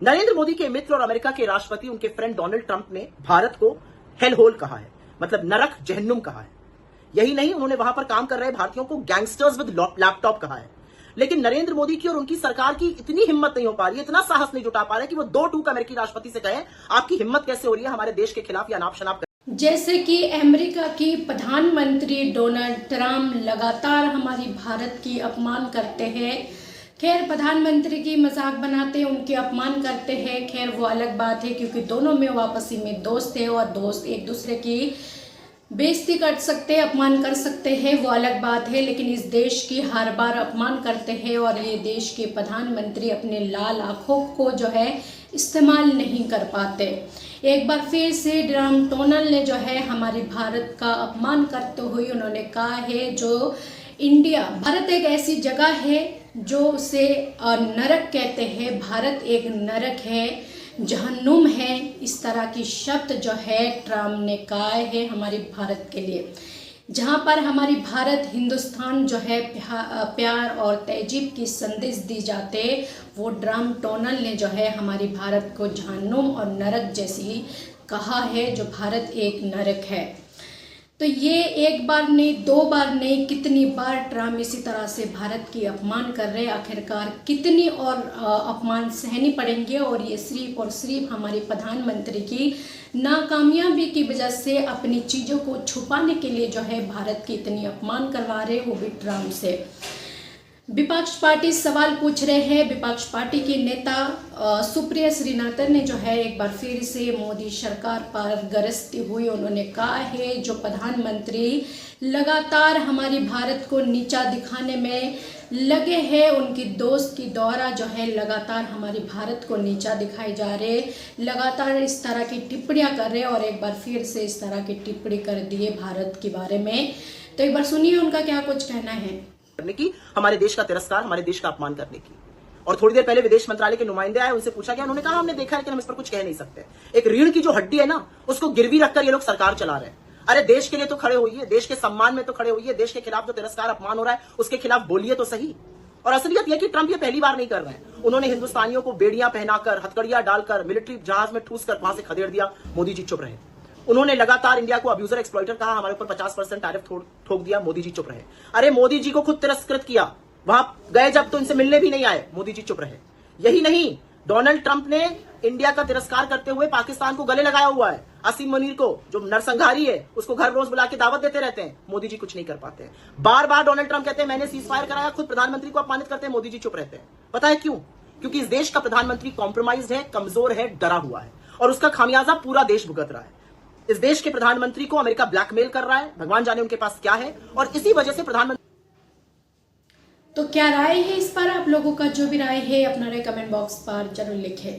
नरेंद्र मोदी के मित्र और अमेरिका के राष्ट्रपति उनके फ्रेंड डोनाल्ड ट्रंप ने भारत को हेल होल कहा है, मतलब नरक जहन्नुम कहा है। यही नहीं, उन्होंने वहां पर काम कर रहे भारतीयों को गैंगस्टर्स विद लैपटॉप कहा है। लेकिन नरेंद्र मोदी की और उनकी सरकार की इतनी हिम्मत नहीं हो पा रही है, इतना साहस नहीं जुटा पा रहे कि वो दो टूक अमेरिकी राष्ट्रपति से कहें आपकी हिम्मत कैसे हो रही है हमारे देश के खिलाफ या नाप शनाप। जैसे कि अमेरिका की प्रधानमंत्री डोनाल्ड ट्रंप लगातार हमारी भारत की अपमान करते हैं। खैर, प्रधानमंत्री की मजाक बनाते हैं, उनके अपमान करते हैं। खैर, वो अलग बात है क्योंकि दोनों में वापसी में दोस्त है और दोस्त एक दूसरे की बेइज्जती कर सकते हैं, अपमान कर सकते हैं, वो अलग बात है। लेकिन इस देश की हर बार अपमान करते हैं और ये देश के प्रधानमंत्री अपने लाल आंखों को जो है इस्तेमाल नहीं कर पाते। एक बार फिर से ट्रंप डोनाल्ड ने जो है हमारे भारत का अपमान करते हुए उन्होंने कहा है जो इंडिया भारत एक ऐसी जगह है जो उसे नरक कहते हैं, भारत एक नरक है, जहन्नुम है। इस तरह की शब्द जो है ट्रंप ने कहा है हमारे भारत के लिए, जहां पर हमारी भारत हिंदुस्तान जो है प्यार और तहजीब की संदेश दी जाते, वो ट्रंप डोनाल्ड ने जो है हमारी भारत को जहन्नुम और नरक जैसी कहा है, जो भारत एक नरक है। तो ये एक बार नहीं, दो बार नहीं, कितनी बार ट्रंप इसी तरह से भारत की अपमान कर रहे हैं। आखिरकार कितनी और अपमान सहनी पड़ेंगे और ये सिर्फ और सिर्फ हमारे प्रधानमंत्री की नाकामयाबी की वजह से अपनी चीज़ों को छुपाने के लिए जो है भारत की इतनी अपमान करवा रहे, वो भी ट्रंप से। विपक्ष पार्टी सवाल पूछ रहे हैं। विपक्ष पार्टी के नेता सुप्रिया श्रीनाथन ने जो है एक बार फिर से मोदी सरकार पर गरजते हुए उन्होंने कहा है जो प्रधानमंत्री लगातार हमारी भारत को नीचा दिखाने में लगे हैं, उनकी दोस्त की द्वारा जो है लगातार हमारी भारत को नीचा दिखाए जा रहे, लगातार इस तरह की टिप्पणियां कर रहे और एक बार फिर से इस तरह की टिप्पणी कर दिए भारत के बारे में। तो एक बार सुनिए उनका क्या कुछ कहना है। करने की, हमारे देश का तिरस्कार, हमारे देश का अपमान करने की। और थोड़ी देर पहले विदेश मंत्रालय के नुमाइंदे आए, उनसे पूछा गया, उन्होंने कहा हमने देखा है लेकिन हम इस पर कुछ कह नहीं सकते। एक रीढ़ की जो हड्डी है ना, उसको गिरवी रखकर ये लोग सरकार चला रहे हैं। अरे देश के लिए तो खड़े होइए, देश के सम्मान में तो खड़े होइए, देश के खिलाफ जो तिरस्कार अपमान हो रहा है उसके खिलाफ बोलिए तो सही। और असलियत यह कि ट्रंप ये पहली बार नहीं कर रहे हैं। उन्होंने हिंदुस्तानियों को बेड़ियां पहनाकर, हथकड़ियां डालकर, मिलिट्री जहाज में ठूस कर वहां से खदेड़ दिया। मोदी जी चुप रहे। उन्होंने लगातार इंडिया को अब्यूजर एक्सप्लॉइटर कहा, हमारे ऊपर 50% टैरिफ ठोक दिया, मोदी जी चुप रहे। अरे मोदी जी को खुद तिरस्कृत किया, वहां गए जब तो इनसे मिलने भी नहीं आए, मोदी जी चुप रहे। यही नहीं, डोनाल्ड ट्रंप ने इंडिया का तिरस्कार करते हुए पाकिस्तान को गले लगाया हुआ है। असीम मुनीर को, जो नरसंहारी है, उसको घर रोज बुला के दावत देते रहते हैं, मोदी जी कुछ नहीं कर पाते। बार बार डोनाल्ड ट्रंप कहते हैं मैंने सीज फायर कराया, खुद प्रधानमंत्री को अपमानित करते हैं, मोदी जी चुप रहते हैं। पता है क्यों? क्योंकि इस देश का प्रधानमंत्री कॉम्प्रोमाइज है, कमजोर है, डरा हुआ है और उसका खामियाजा पूरा देश भुगत रहा है। इस देश के प्रधानमंत्री को अमेरिका ब्लैकमेल कर रहा है, भगवान जाने उनके पास क्या है, और इसी वजह से प्रधानमंत्री। तो क्या राय है इस पर आप लोगों का? जो भी राय है अपना राय कमेंट बॉक्स पर जरूर लिखें।